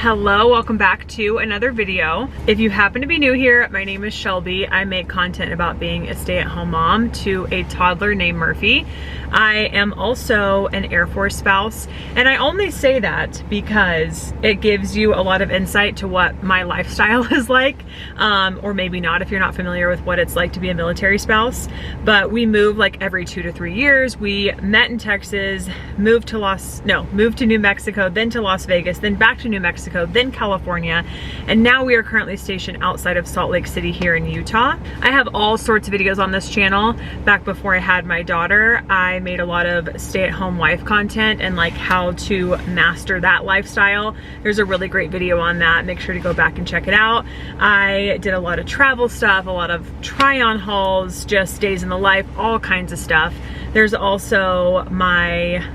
Hello, welcome back to another video. If you happen to be new here, my name is Shelby. I make content about being a stay-at-home mom to a toddler named Murphy. I am also an Air Force spouse, and I only say that because it gives you a lot of insight to what my lifestyle is like, or maybe not if you're not familiar with what it's like to be a military spouse. But we move like every 2 to 3 years. We met in Texas, moved to New Mexico, then to Las Vegas, then back to New Mexico, then California, and now we are currently stationed outside of Salt Lake City here in Utah. I have all sorts of videos on this channel. Back before I had my daughter, I made a lot of stay-at-home wife content and like how to master that lifestyle. There's a really great video on that. Make sure to go back and check it out. I did a lot of travel stuff, a lot of try-on hauls, just days in the life, all kinds of stuff. There's also my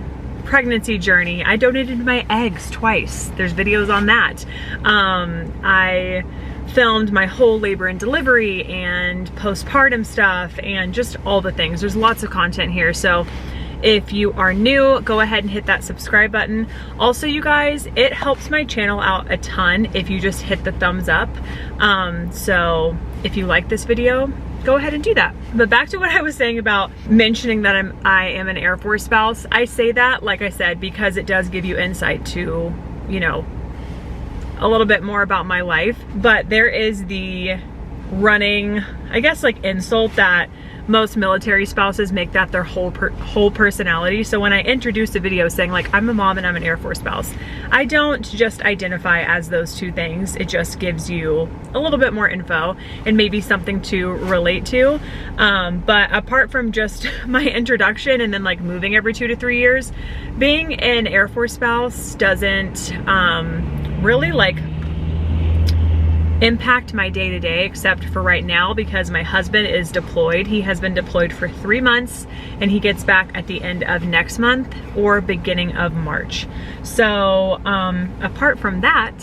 pregnancy journey. I donated my eggs twice. There's videos on that. I filmed my whole labor and delivery and postpartum stuff and just all the things. There's lots of content here. So if you are new, go ahead and hit that subscribe button. Also, you guys, it helps my channel out a ton if you just hit the thumbs up. So if you like this video, go ahead and do that. But back to what I was saying about mentioning that I am an Air Force spouse. I say that, like I said, because it does give you insight to, you know, a little bit more about my life. But there is the running, I guess, like insult that most military spouses make that their whole personality. So when I introduce a video saying like I'm a mom and I'm an Air Force spouse, I don't just identify as those two things. It just gives you a little bit more info and maybe something to relate to. But apart from just my introduction and then like moving every 2 to 3 years, being an Air Force spouse doesn't really like impact my day-to-day, except for right now because my husband is deployed. He has been deployed for 3 months and he gets back at the end of next month or beginning of March. So apart from that,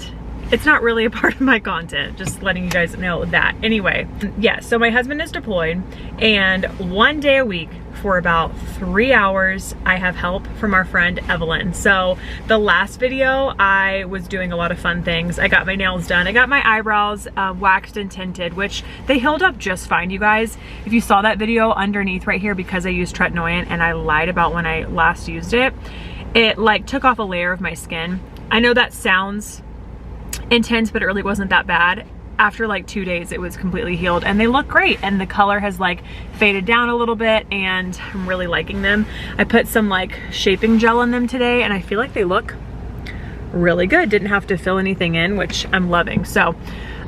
it's not really a part of my content, just letting you guys know that. Anyway, yeah, so my husband is deployed, and 1 day a week for about 3 hours, I have help from our friend Evelyn. So the last video, I was doing a lot of fun things. I got my nails done. I got my eyebrows waxed and tinted, which they healed up just fine, you guys. If you saw that video underneath right here, because I used tretinoin and I lied about when I last used it, it like took off a layer of my skin. I know that sounds intense, but it really wasn't that bad. After like 2 days, it was completely healed and they look great, and the color has like faded down a little bit and I'm really liking them. I put some like shaping gel in them today and I feel like they look really good. Didn't have to fill anything in, which I'm loving. So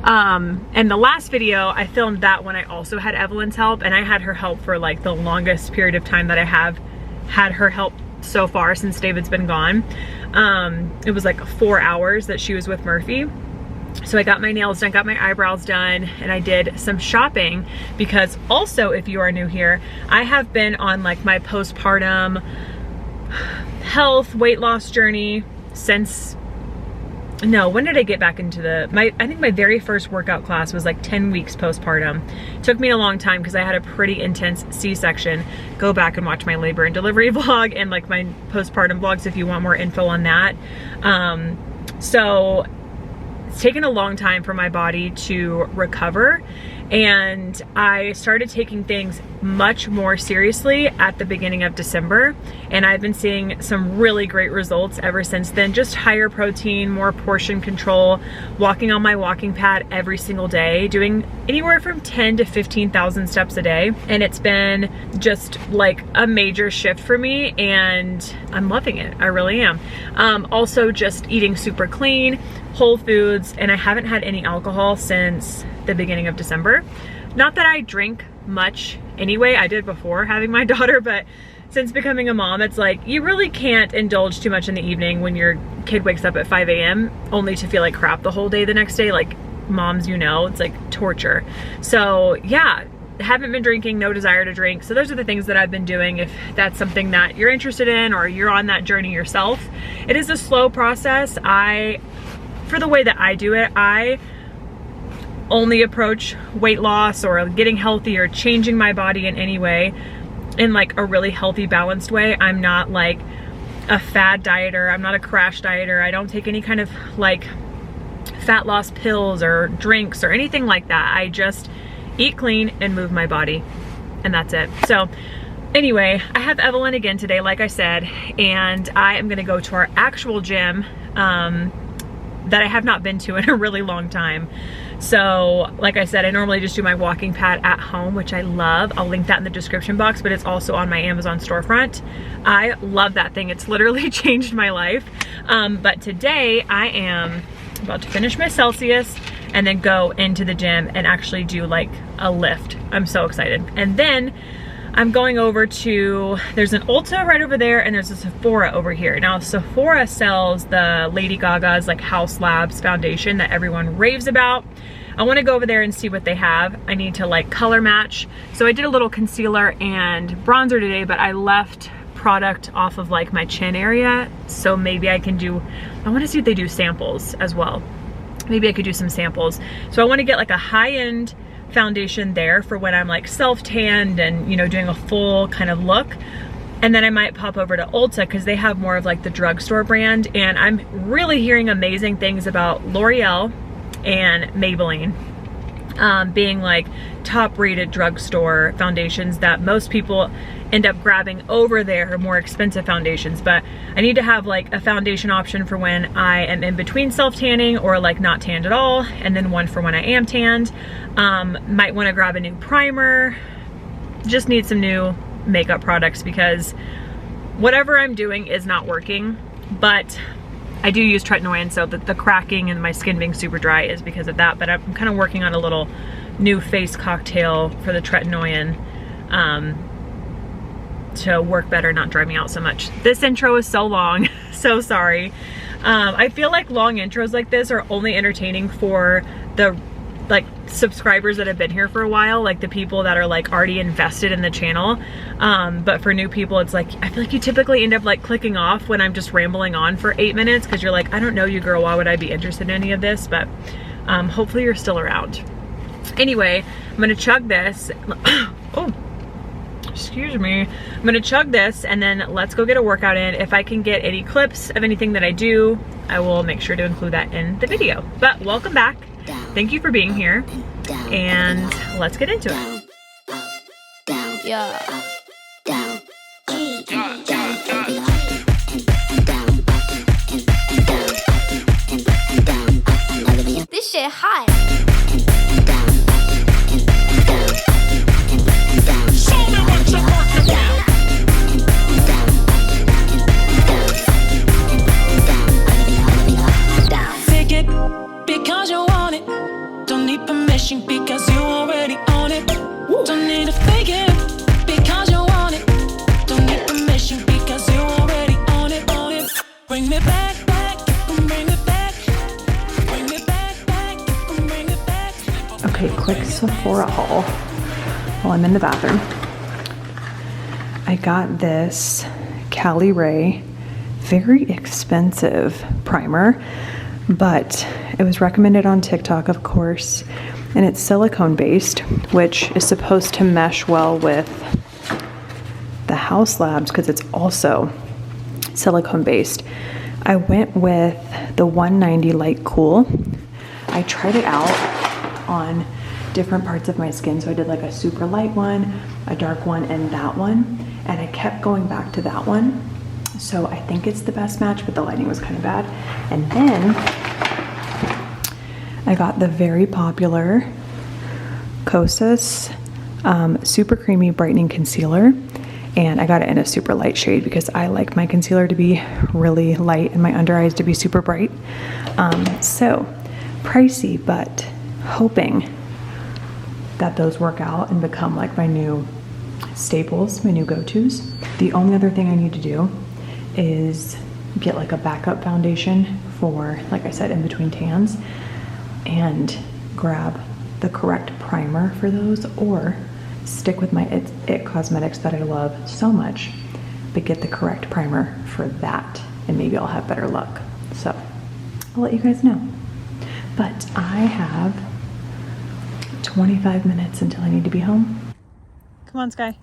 and the last video I filmed that when I also had Evelyn's help, and I had her help for like the longest period of time that I have had her help so far since David's been gone. It was like 4 hours that she was with Murphy. So I got my nails done, got my eyebrows done, and I did some shopping because also, if you are new here, I have been on like my postpartum health weight loss journey since, no, when did I get back into I think my very first workout class was like 10 weeks postpartum. It took me a long time because I had a pretty intense C-section. Go back and watch my labor and delivery vlog and like my postpartum vlogs if you want more info on that. So it's taken a long time for my body to recover, and I started taking things much more seriously at the beginning of December, and I've been seeing some really great results ever since then. Just higher protein, more portion control, walking on my walking pad every single day, doing anywhere from 10 to 15,000 steps a day, and it's been just like a major shift for me and I'm loving it. I really am. Also just eating super clean, whole foods, and I haven't had any alcohol since the beginning of December. Not that I drink much anyway, I did before having my daughter, but since becoming a mom, it's like you really can't indulge too much in the evening when your kid wakes up at 5 a.m. only to feel like crap the whole day the next day. Like moms, you know, it's like torture. So yeah, haven't been drinking, no desire to drink. So those are the things that I've been doing. If that's something that you're interested in or you're on that journey yourself, it is a slow process. For the way that I do it, I only approach weight loss or getting healthy or changing my body in any way in like a really healthy, balanced way. I'm not like a fad dieter. I'm not a crash dieter. I don't take any kind of like fat loss pills or drinks or anything like that. I just eat clean and move my body, and that's it. So anyway, I have Evelyn again today, like I said, and I am gonna go to our actual gym that I have not been to in a really long time. So like I said, I normally just do my walking pad at home, which I love. I'll link that in the description box, but it's also on my Amazon storefront. I love that thing. It's literally changed my life. But today I am about to finish my Celsius and then go into the gym and actually do like a lift. I'm so excited. And then I'm going over to, there's an Ulta right over there and there's a Sephora over here. Now Sephora sells the Lady Gaga's like House Labs foundation that everyone raves about. I want to go over there and see what they have. I need to like color match. So I did a little concealer and bronzer today, but I left product off of like my chin area. So maybe I can do, I want to see if they do samples as well. Maybe I could do some samples. So I want to get like a high-end foundation there for when I'm like self-tanned and, you know, doing a full kind of look. And then I might pop over to Ulta because they have more of like the drugstore brand. And I'm really hearing amazing things about L'Oreal and Maybelline being like top rated drugstore foundations that most people end up grabbing over their more expensive foundations. But I need to have like a foundation option for when I am in between self-tanning or like not tanned at all, and then one for when I am tanned. Might want to grab a new primer. Just need some new makeup products because whatever I'm doing is not working. But I do use tretinoin, so the cracking and my skin being super dry is because of that. But I'm kind of working on a little new face cocktail for the tretinoin to work better, not dry me out so much. This intro is so long, so sorry. I feel like long intros like this are only entertaining for the like subscribers that have been here for a while, like the people that are like already invested in the channel. But for new people, it's like, I feel like you typically end up like clicking off when I'm just rambling on for 8 minutes because you're like, I don't know you, girl, why would I be interested in any of this? But hopefully you're still around. Anyway, I'm gonna chug this. Oh, excuse me. I'm gonna chug this and then let's go get a workout in. If I can get any clips of anything that I do, I will make sure to include that in the video. But welcome back. Thank you for being here, and let's get into it. This shit hot. Show me what you're working with. Take it because you want it. Don't need permission because you already own it. Don't need to fake it because you want it. Don't need permission because you already own it, own it. Bring me back, back, bring it back. Bring me back, back, bring it back. Okay, quick Sephora haul while I'm in the bathroom. I got this Cali Ray, very expensive primer, but it was recommended on TikTok, of course, and it's silicone based, which is supposed to mesh well with the House Labs because it's also silicone based. I went with the 190 Light Cool. I tried it out on different parts of my skin, so I did like a super light one, a dark one, and that one, and I kept going back to that one. So I think it's the best match, but the lighting was kind of bad. And then I got the very popular Kosas Super Creamy Brightening Concealer, and I got it in a super light shade because I like my concealer to be really light and my under eyes to be super bright. So pricey, but hoping that those work out and become like my new staples, my new go-tos. The only other thing I need to do is get like a backup foundation for, like I said, in between tans, and grab the correct primer for those, or stick with my It Cosmetics that I love so much, but get the correct primer for that, and maybe I'll have better luck. So I'll let you guys know. But I have 25 minutes until I need to be home. Come on, Sky.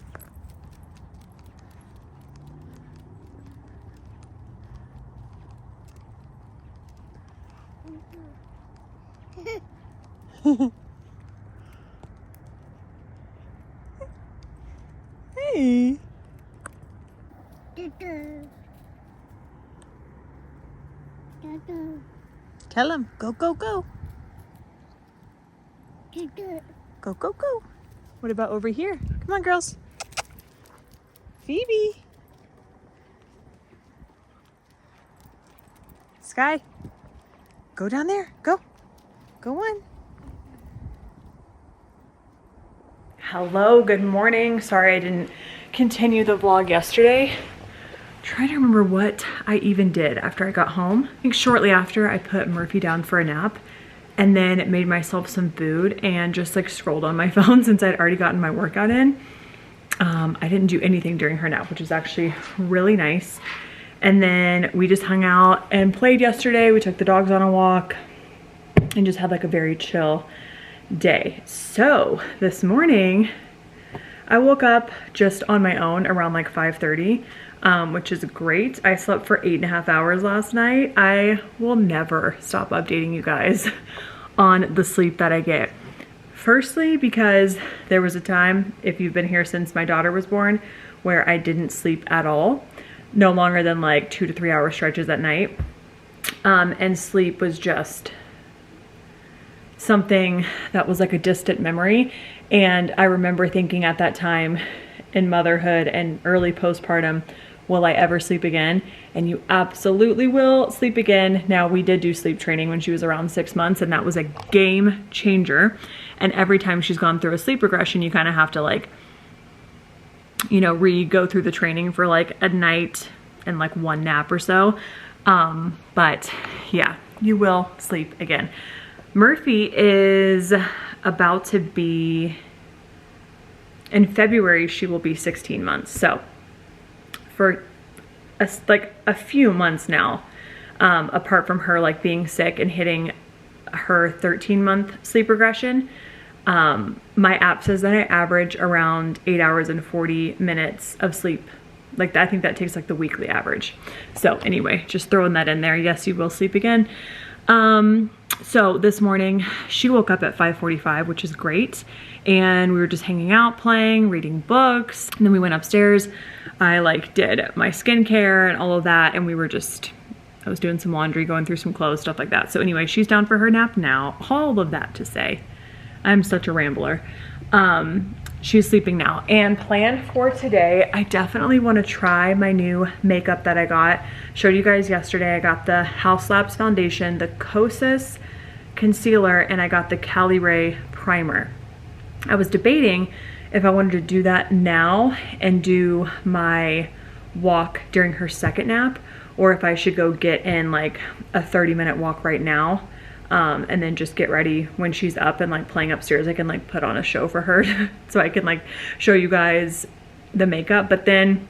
Hey. Tell him, go, go, go. Go, go, go. What about over here? Come on, girls. Phoebe. Sky. Go down there. Go. Go on. Hello, good morning. Sorry I didn't continue the vlog yesterday. Trying to remember what I even did after I got home. I think shortly after I put Murphy down for a nap and then made myself some food and just like scrolled on my phone since I'd already gotten my workout in. I didn't do anything during her nap, which is actually really nice. And then we just hung out and played yesterday. We took the dogs on a walk and just had like a very chill day. So this morning I woke up just on my own around like 5:30. Which is great. I slept for 8.5 hours last night. I will never stop updating you guys on the sleep that I get. Firstly, because there was a time, if you've been here since my daughter was born, where I didn't sleep at all, no longer than like 2 to 3 hour stretches at night. And sleep was just something that was like a distant memory. And I remember thinking at that time in motherhood and early postpartum, will I ever sleep again? And you absolutely will sleep again. Now, we did do sleep training when she was around 6 months, and that was a game changer. And every time she's gone through a sleep regression, you kind of have to like, you know, go through the training for like a night and like one nap or so. But yeah, you will sleep again. Murphy is about to be, in February, she will be 16 months. So for a few months now, apart from her like being sick and hitting her 13-month sleep regression, my app says that I average around 8 hours and 40 minutes of sleep. Like, I think that takes like the weekly average. So anyway, just throwing that in there. Yes, you will sleep again. So this morning she woke up at 5:45, which is great. And we were just hanging out, playing, reading books. And then we went upstairs. I like did my skincare and all of that. And we were just, I was doing some laundry, going through some clothes, stuff like that. So anyway, she's down for her nap now. All of that to say, I'm such a rambler. She's sleeping now. And plan for today, I definitely want to try my new makeup that I got. Showed you guys yesterday. I got the House Labs foundation, the Kosas concealer, and I got the Cali Ray primer. I was debating if I wanted to do that now and do my walk during her second nap, or if I should go get in like a 30-minute walk right now. And then just get ready when she's up and like playing upstairs. I can like put on a show for her so I can like show you guys the makeup. But then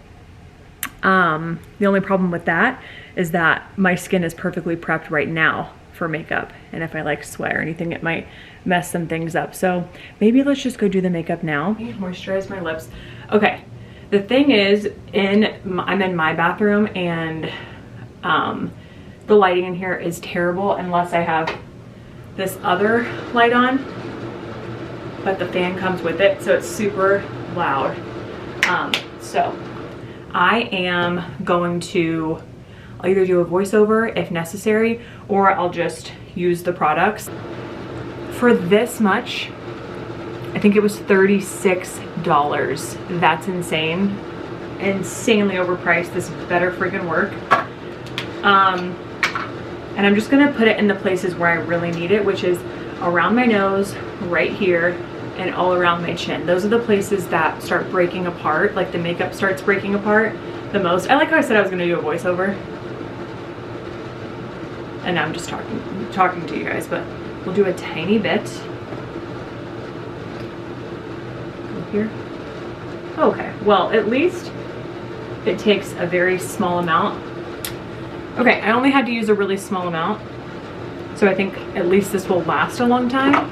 the only problem with that is that my skin is perfectly prepped right now for makeup, and if I like sweat or anything, it might mess some things up. So maybe let's just go do the makeup now. I need to moisturize my lips. Okay, the thing is, I'm in my bathroom, and the lighting in here is terrible unless I have this other light on, but the fan comes with it, so it's super loud. So I am going to, I'll either do a voiceover if necessary, or I'll just use the products. For this much, I think it was $36. That's insane. Insanely overpriced. This better friggin' work. And I'm just gonna put it in the places where I really need it, which is around my nose, right here, and all around my chin. Those are the places that start breaking apart, like the makeup starts breaking apart the most. I like how I said I was gonna do a voiceover. And now I'm just talking to you guys, but we'll do a tiny bit. Here. Okay, well, at least it takes a very small amount. Okay, I only had to use a really small amount, so I think at least this will last a long time.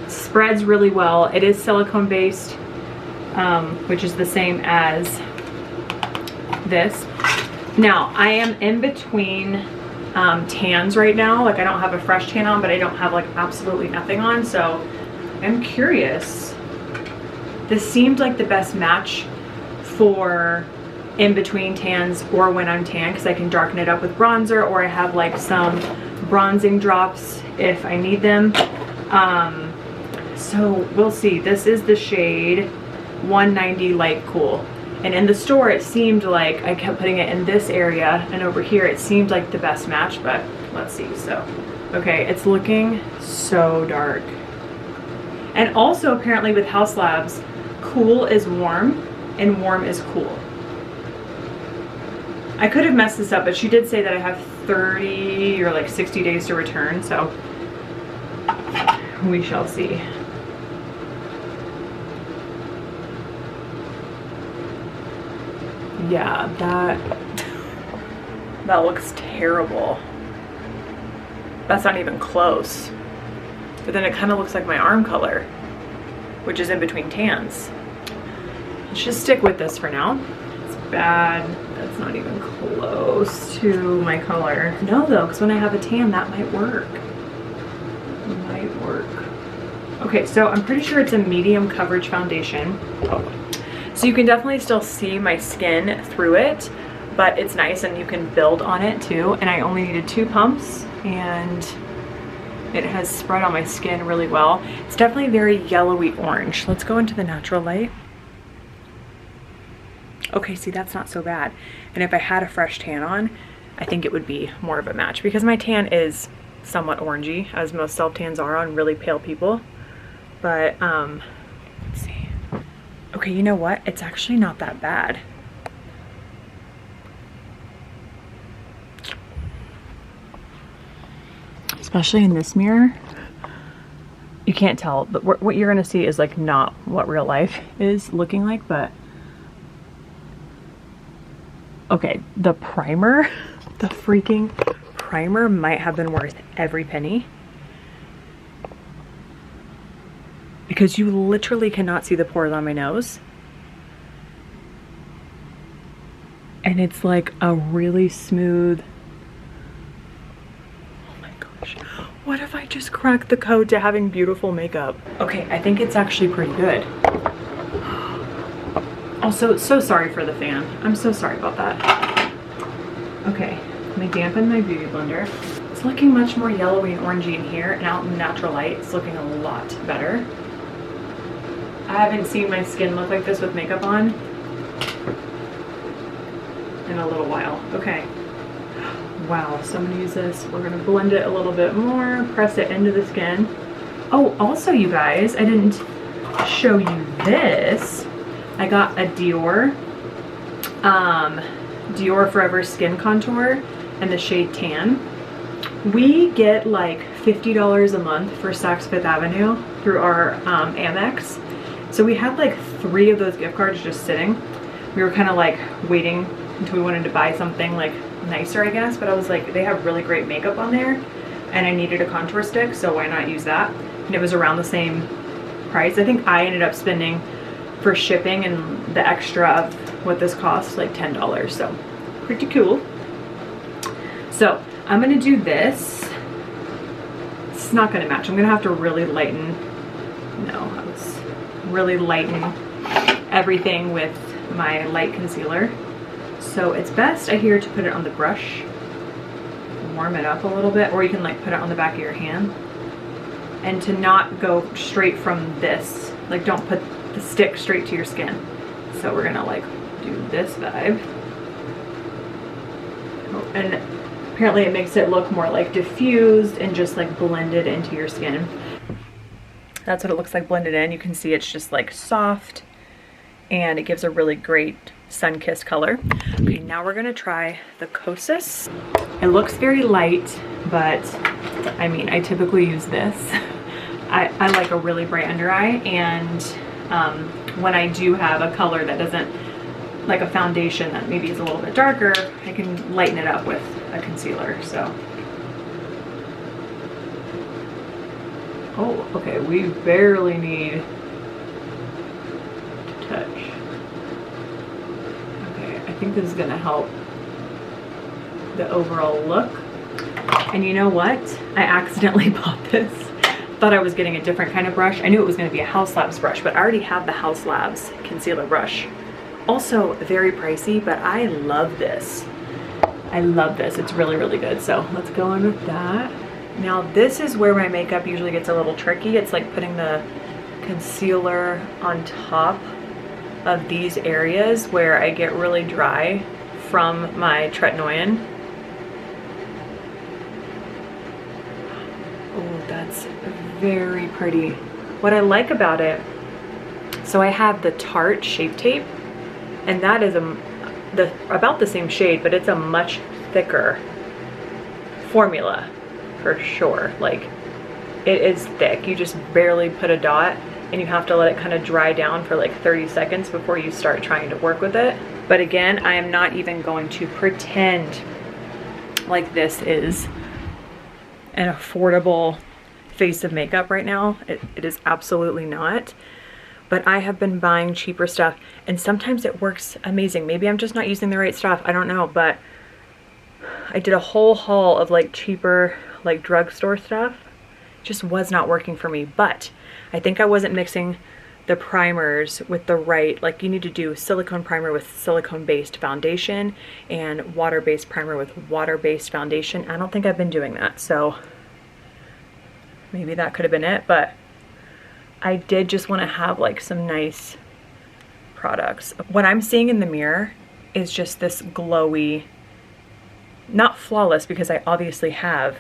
Spreads really well. It is silicone based, which is the same as this. Now, I am in between tans right now. Like I don't have a fresh tan on, but I don't have like absolutely nothing on. So I'm curious. This seemed like the best match for in between tans or when I'm tan, because I can darken it up with bronzer, or I have like some bronzing drops if I need them. So we'll see. This is the shade 190 Light Cool. And in the store, it seemed like I kept putting it in this area, and over here, it seemed like the best match, but let's see. So, okay, it's looking so dark. And also, apparently with House Labs, cool is warm and warm is cool. I could have messed this up, but she did say that I have 30 or like 60 days to return, so we shall see. Yeah, that looks terrible. That's not even close. But then it kind of looks like my arm color, which is in between tans. Let's just stick with this for now. It's bad. That's not even close to my color. No though, because when I have a tan, that might work. It might work. Okay, so I'm pretty sure it's a medium coverage foundation. So you can definitely still see my skin through it, but it's nice and you can build on it too. And I only needed 2 pumps and it has spread on my skin really well. It's definitely very yellowy orange. Let's go into the natural light. Okay, see, that's not so bad. And if I had a fresh tan on, I think it would be more of a match, because my tan is somewhat orangey, as most self-tans are on really pale people. But let's see. Okay, you know what? It's actually not that bad. Especially in this mirror. You can't tell, but what you're gonna see is like not what real life is looking like, but okay, the primer, the freaking primer might have been worth every penny, because you literally cannot see the pores on my nose. And it's like a really smooth, oh my gosh, what if I just cracked the code to having beautiful makeup? Okay, I think it's actually pretty good. Also, so sorry for the fan. I'm so sorry about that. Okay, let me dampen my beauty blender. It's looking much more yellowy and orangey in here, and out in the natural light, it's looking a lot better. I haven't seen my skin look like this with makeup on in a little while. Okay. Wow, so I'm gonna use this. We're gonna blend it a little bit more, press it into the skin. Oh, also you guys, I didn't show you this. I got a Dior Forever Skin Contour in the shade Tan. We get like $50 a month for Saks Fifth Avenue through our Amex. So we had like 3 of those gift cards just sitting. We were kind of like waiting until we wanted to buy something like nicer, I guess, but I was like, they have really great makeup on there and I needed a contour stick, so why not use that? And it was around the same price. I think I ended up spending for shipping and the extra of what this costs, like $10, so pretty cool. So I'm gonna do this. It's not gonna match. I'm gonna have to really lighten, really lighten everything with my light concealer. So it's best, I hear, to put it on the brush, warm it up a little bit, or you can like put it on the back of your hand, and to not go straight from this, like don't put the stick straight to your skin. So we're gonna like do this vibe. Oh, and apparently it makes it look more like diffused and just like blended into your skin. That's what it looks like blended in. You can see it's just like soft and it gives a really great sun-kissed color. Okay, now we're gonna try the Kosas. It looks very light, but I mean, I typically use this. I like a really bright under eye, and when I do have a color that doesn't, like a foundation that maybe is a little bit darker, I can lighten it up with a concealer, so. Oh, okay, we barely need to touch. Okay, I think this is gonna help the overall look. And you know what? I accidentally bought this. Thought I was getting a different kind of brush. I knew it was gonna be a House Labs brush, but I already have the House Labs concealer brush. Also very pricey, but I love this. I love this, it's really, really good. So let's go in with that. Now this is where my makeup usually gets a little tricky. It's like putting the concealer on top of these areas where I get really dry from my tretinoin. Oh, that's very pretty. What I like about it, so I have the Tarte Shape Tape, and that is about the same shade, but it's a much thicker formula for sure. Like, it is thick. You just barely put a dot, and you have to let it kind of dry down for like 30 seconds before you start trying to work with it. But again, I am not even going to pretend like this is an affordable face of makeup right now. It is absolutely not. But I have been buying cheaper stuff, and sometimes it works amazing. Maybe I'm just not using the right stuff, I don't know, but I did a whole haul of like cheaper, like drugstore stuff. Just was not working for me. But I think I wasn't mixing the primers with the right, like you need to do silicone primer with silicone-based foundation and water-based primer with water-based foundation. I don't think I've been doing that, so maybe that could have been it, but I did just want to have like some nice products. What I'm seeing in the mirror is just this glowy, not flawless, because I obviously have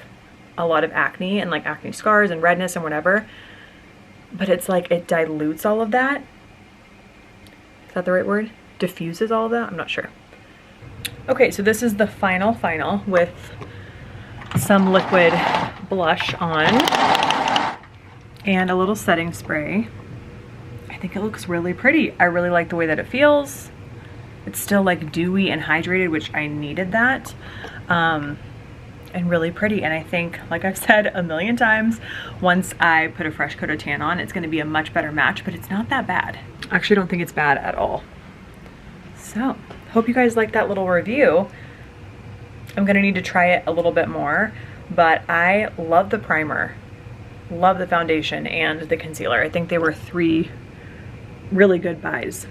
a lot of acne and like acne scars and redness and whatever, but it's like it dilutes all of that. Is that the right word? Diffuses all of that? I'm not sure. Okay, so this is the final with some liquid blush on and a little setting spray. I think it looks really pretty. I really like the way that it feels. It's still like dewy and hydrated, which I needed that. And really pretty. And I think, like I've said a million times, once I put a fresh coat of tan on, it's gonna be a much better match, but it's not that bad. I actually don't think it's bad at all. So, hope you guys liked that little review. I'm gonna need to try it a little bit more, but I love the primer, love the foundation, and the concealer. I think they were 3 really good buys.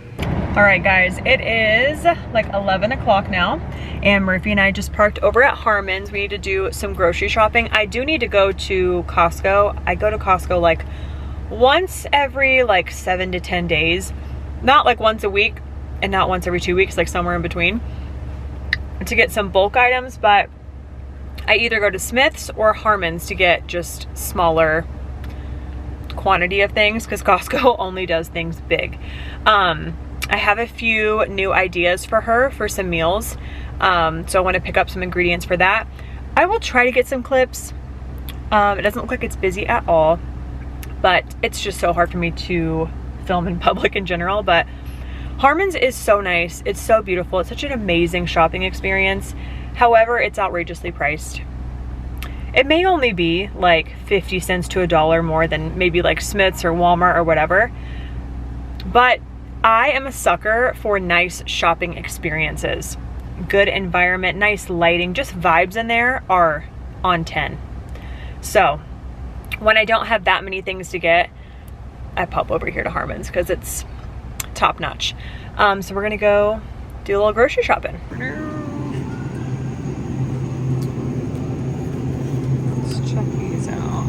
All right, guys, it is like 11 o'clock now, and Murphy and I just parked over at Harmon's. We need to do some grocery shopping. I do need to go to Costco. I go to Costco like once every like 7 to 10 days, not like once a week and not once every 2 weeks, like somewhere in between, to get some bulk items. But I either go to Smith's or Harmon's to get just smaller quantity of things, because Costco only does things big. I have a few new ideas for her for some meals, so I want to pick up some ingredients for that. I will try to get some clips. It doesn't look like it's busy at all, but it's just so hard for me to film in public in general. But Harmon's is so nice, it's so beautiful, it's such an amazing shopping experience. However, it's outrageously priced. It may only be like 50 cents to $1 more than maybe like Smith's or Walmart or whatever, but I am a sucker for nice shopping experiences. Good environment, nice lighting, just vibes in there are on 10. So when I don't have that many things to get, I pop over here to Harmon's because it's top notch. So we're gonna go do a little grocery shopping. Let's check these out.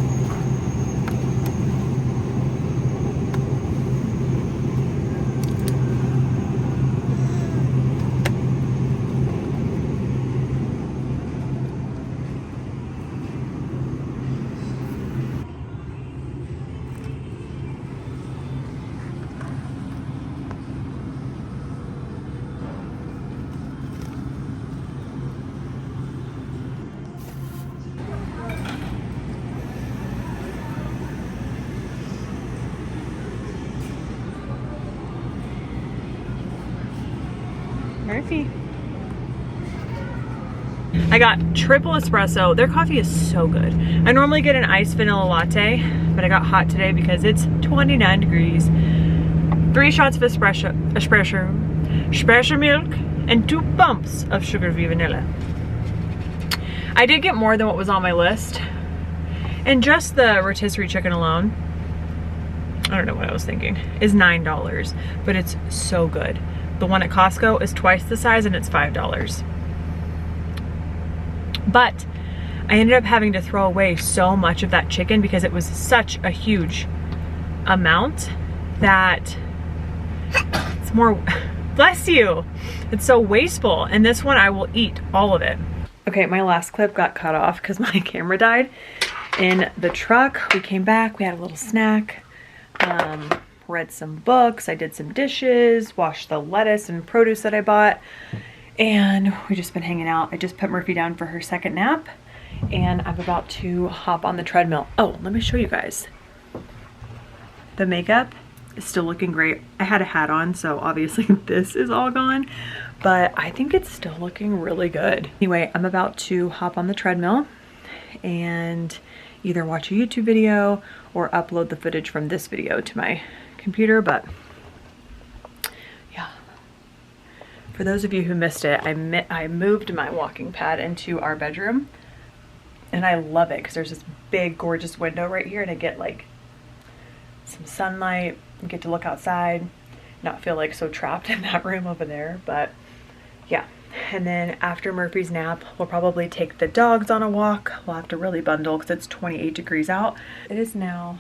Murphy. I got triple espresso. Their coffee is so good. I normally get an iced vanilla latte, but I got hot today because it's 29 degrees. 3 shots of espresso milk, and 2 bumps of sugar-free vanilla. I did get more than what was on my list. And just the rotisserie chicken alone, I don't know what I was thinking, is $9, but it's so good. The one at Costco is twice the size and it's $5. But I ended up having to throw away so much of that chicken because it was such a huge amount that it's more, bless you, it's so wasteful. And this one I will eat all of it. Okay, my last clip got cut off because my camera died in the truck. We came back, we had a little snack, read some books, I did some dishes, washed the lettuce and produce that I bought, and we just been hanging out. I just put Murphy down for her second nap, and I'm about to hop on the treadmill. Oh, let me show you guys. The makeup is still looking great. I had a hat on, so obviously this is all gone, but I think it's still looking really good. Anyway, I'm about to hop on the treadmill and either watch a YouTube video or upload the footage from this video to my computer, but yeah. For those of you who missed it, I moved my walking pad into our bedroom, and I love it because there's this big gorgeous window right here, and I get like some sunlight and get to look outside, not feel like so trapped in that room over there. But yeah, and then after Murphy's nap, we'll probably take the dogs on a walk. We'll have to really bundle because it's 28 degrees out. It is now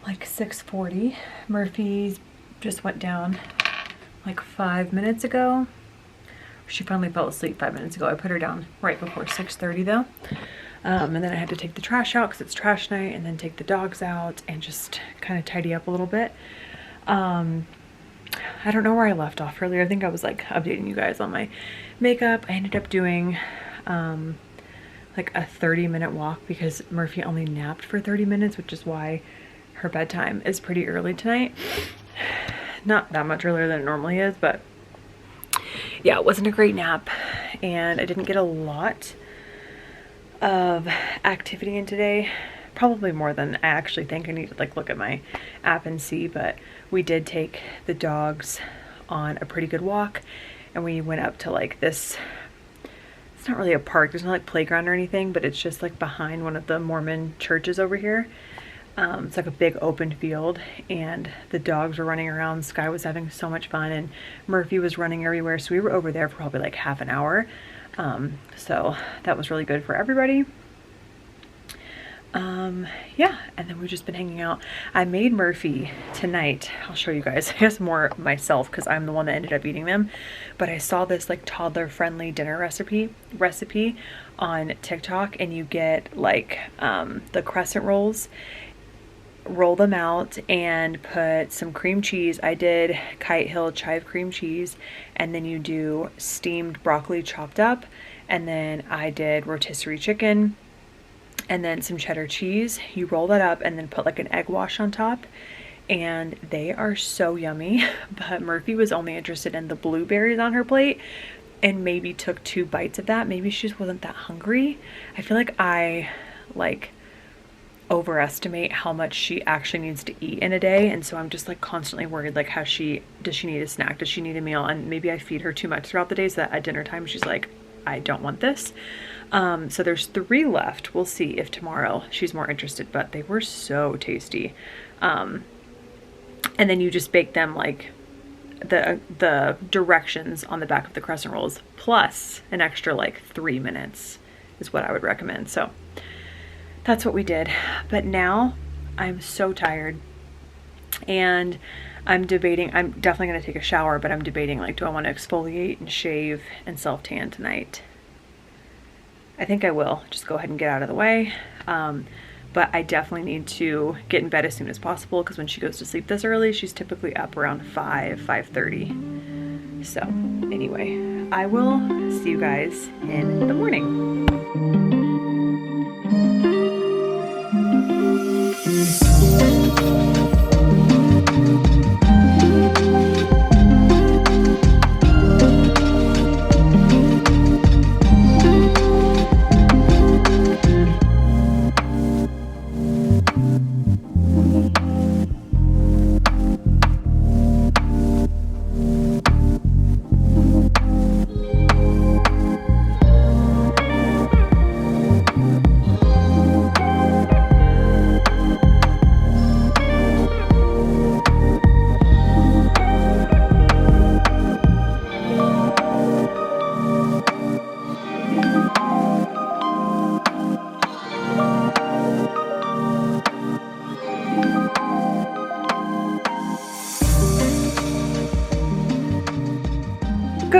like 6:40. Murphy's just went down like 5 minutes ago. She finally fell asleep 5 minutes ago. I put her down right before 6:30 though. And then I had to take the trash out because it's trash night, and then take the dogs out and just kind of tidy up a little bit. I don't know where I left off earlier. I think I was like updating you guys on my makeup. I ended up doing like a 30-minute walk because Murphy only napped for 30 minutes, which is why her bedtime is pretty early tonight. Not that much earlier than it normally is, but yeah, it wasn't a great nap, and I didn't get a lot of activity in today. Probably more than I actually think. I need to like look at my app and see, but we did take the dogs on a pretty good walk, and we went up to like this, it's not really a park, there's no like playground or anything, but it's just like behind one of the Mormon churches over here. It's like a big open field, and the dogs were running around. Sky was having so much fun, and Murphy was running everywhere, so we were over there for probably like half an hour. So that was really good for everybody. Yeah, and then we've just been hanging out. I made Murphy tonight, I'll show you guys, I guess more myself because I'm the one that ended up eating them, but I saw this like toddler friendly dinner recipe on TikTok, and you get like the crescent rolls, roll them out and put some cream cheese. I did Kite Hill chive cream cheese, and then you do steamed broccoli chopped up, and then I did rotisserie chicken, and then some cheddar cheese. You roll that up and then put like an egg wash on top, and they are so yummy. But Murphy was only interested in the blueberries on her plate and maybe took 2 bites of that. Maybe she just wasn't that hungry. I feel like I like overestimate how much she actually needs to eat in a day, and so I'm just like constantly worried, like does she need a snack, does she need a meal, and maybe I feed her too much throughout the day so that at dinner time she's like, I don't want this. So there's 3 left. We'll see if tomorrow she's more interested, but they were so tasty. And then you just bake them like the directions on the back of the crescent rolls plus an extra like 3 minutes is what I would recommend. So that's what we did. But now I'm so tired, and I'm debating, I'm definitely going to take a shower, but I'm debating like, do I want to exfoliate and shave and self-tan tonight? I think I will just go ahead and get out of the way. But I definitely need to get in bed as soon as possible, because when she goes to sleep this early, she's typically up around 5:30. So anyway, I will see you guys in the morning.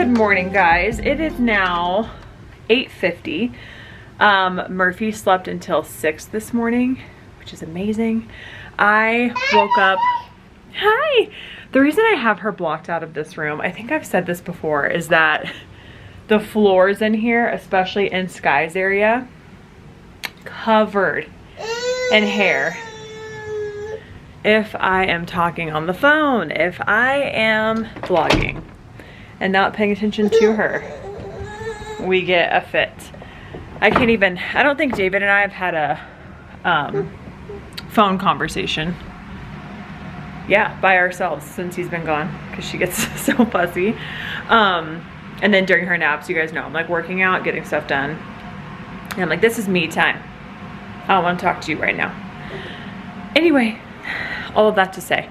Good morning, guys. It is now 8:50. Murphy slept until 6 this morning, which is amazing. I woke up. Hi. The reason I have her blocked out of this room, I think I've said this before, is that the floors in here, especially in Sky's area, covered in hair. If I am talking on the phone, if I am vlogging and not paying attention to her, we get a fit. I don't think David and I have had a phone conversation. Yeah, by ourselves since he's been gone, because she gets so fussy. And then during her naps, you guys know, I'm like working out, getting stuff done. And I'm like, this is me time. I don't want to talk to you right now. Anyway, all of that to say,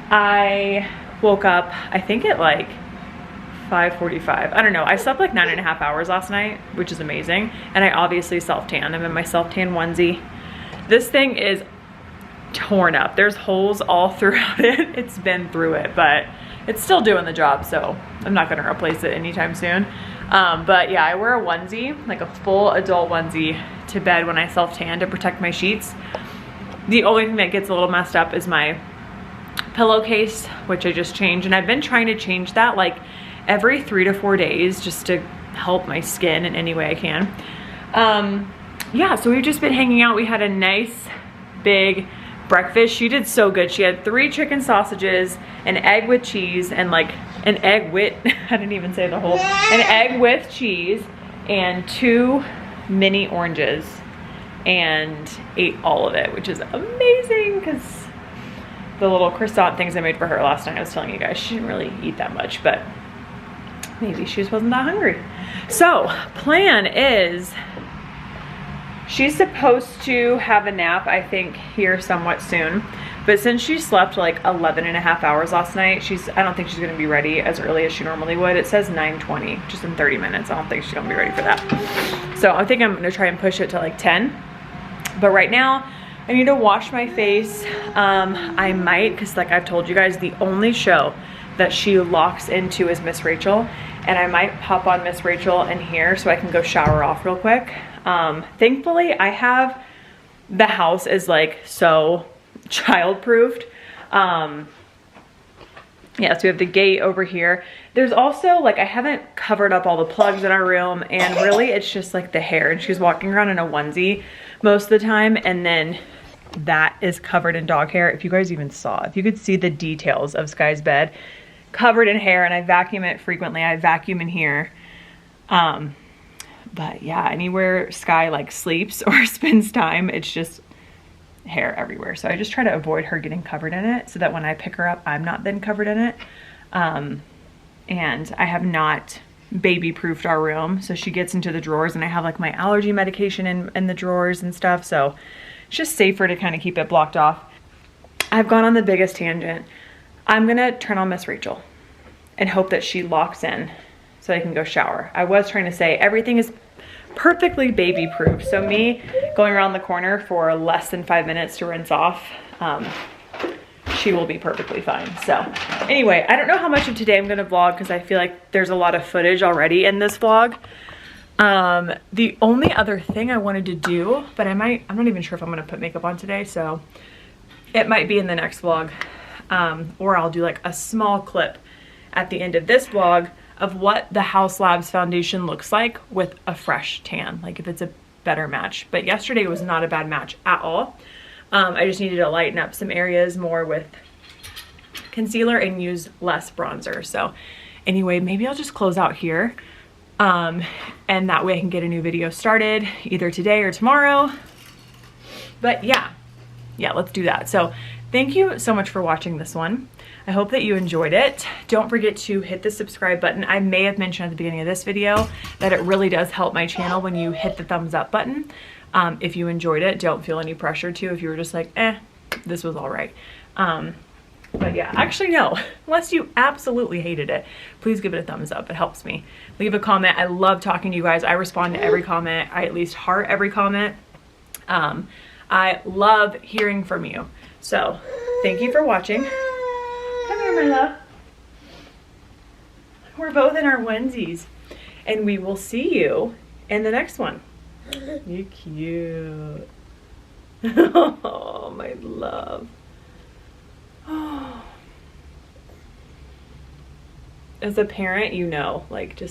I woke up, I think at like 5:45. I don't know. I slept like 9.5 hours last night, which is amazing. And I obviously self-tan. I'm in my self-tan onesie. This thing is torn up. There's holes all throughout it. It's been through it, but it's still doing the job, so I'm not gonna replace it anytime soon. But yeah, I wear a onesie, like a full adult onesie, to bed when I self-tan to protect my sheets. The only thing that gets a little messed up is my pillowcase, which I just changed, and I've been trying to change that like every 3 to 4 days just to help my skin in any way I can. Yeah, so we've just been hanging out. We had a nice big breakfast. She did so good. She had 3 chicken sausages, an egg with cheese, and like an egg with, I didn't even say the whole, an egg with cheese, and 2 mini oranges, and ate all of it, which is amazing because the little croissant things I made for her last night, I was telling you guys, she didn't really eat that much, but maybe she just wasn't that hungry. So plan is, she's supposed to have a nap, I think, here somewhat soon. But since she slept like 11.5 hours last night, I don't think she's gonna be ready as early as she normally would. It says 9:20, just in 30 minutes. I don't think she's gonna be ready for that. So I think I'm gonna try and push it to like 10. But right now, I need to wash my face. I might, because like I've told you guys, the only show that she locks into is Miss Rachel. And I might pop on Miss Rachel in here so I can go shower off real quick. Thankfully the house is like so child-proofed. Yeah, so we have the gate over here. There's also like, I haven't covered up all the plugs in our room, and really it's just like the hair, and she's walking around in a onesie most of the time, and then that is covered in dog hair. If you guys even saw, if you could see the details of Sky's bed, covered in hair, and I vacuum it frequently. I vacuum in here. But yeah, anywhere Sky like sleeps or spends time, it's just hair everywhere. So I just try to avoid her getting covered in it so that when I pick her up, I'm not then covered in it. And I have not baby proofed our room. So she gets into the drawers, and I have like my allergy medication in the drawers and stuff. So it's just safer to kind of keep it blocked off. I've gone on the biggest tangent. I'm gonna turn on Miss Rachel and hope that she locks in so I can go shower. I was trying to say everything is perfectly baby proof. So me going around the corner for less than 5 minutes to rinse off, she will be perfectly fine. So anyway, I don't know how much of today I'm gonna vlog because I feel like there's a lot of footage already in this vlog. The only other thing I wanted to do, but I'm not even sure if I'm gonna put makeup on today, so it might be in the next vlog. Or I'll do like a small clip at the end of this vlog of what the House Labs foundation looks like with a fresh tan, like if it's a better match. But yesterday was not a bad match at all. I just needed to lighten up some areas more with concealer and use less bronzer. So anyway, maybe I'll just close out here. And that way I can get a new video started either today or tomorrow. But yeah, let's do that. So thank you so much for watching this one. I hope that you enjoyed it. Don't forget to hit the subscribe button. I may have mentioned at the beginning of this video that it really does help my channel when you hit the thumbs up button. If you enjoyed it, don't feel any pressure to. If you were just like, this was all right. But yeah, actually no, unless you absolutely hated it, please give it a thumbs up. It helps me. Leave a comment. I love talking to you guys. I respond to every comment. I at least heart every comment. I love hearing from you. So thank you for watching. Come here, my love. we're both in our onesies. And we will see you in the next one. You cute. Oh, my love. Oh. As a parent, you know, like, just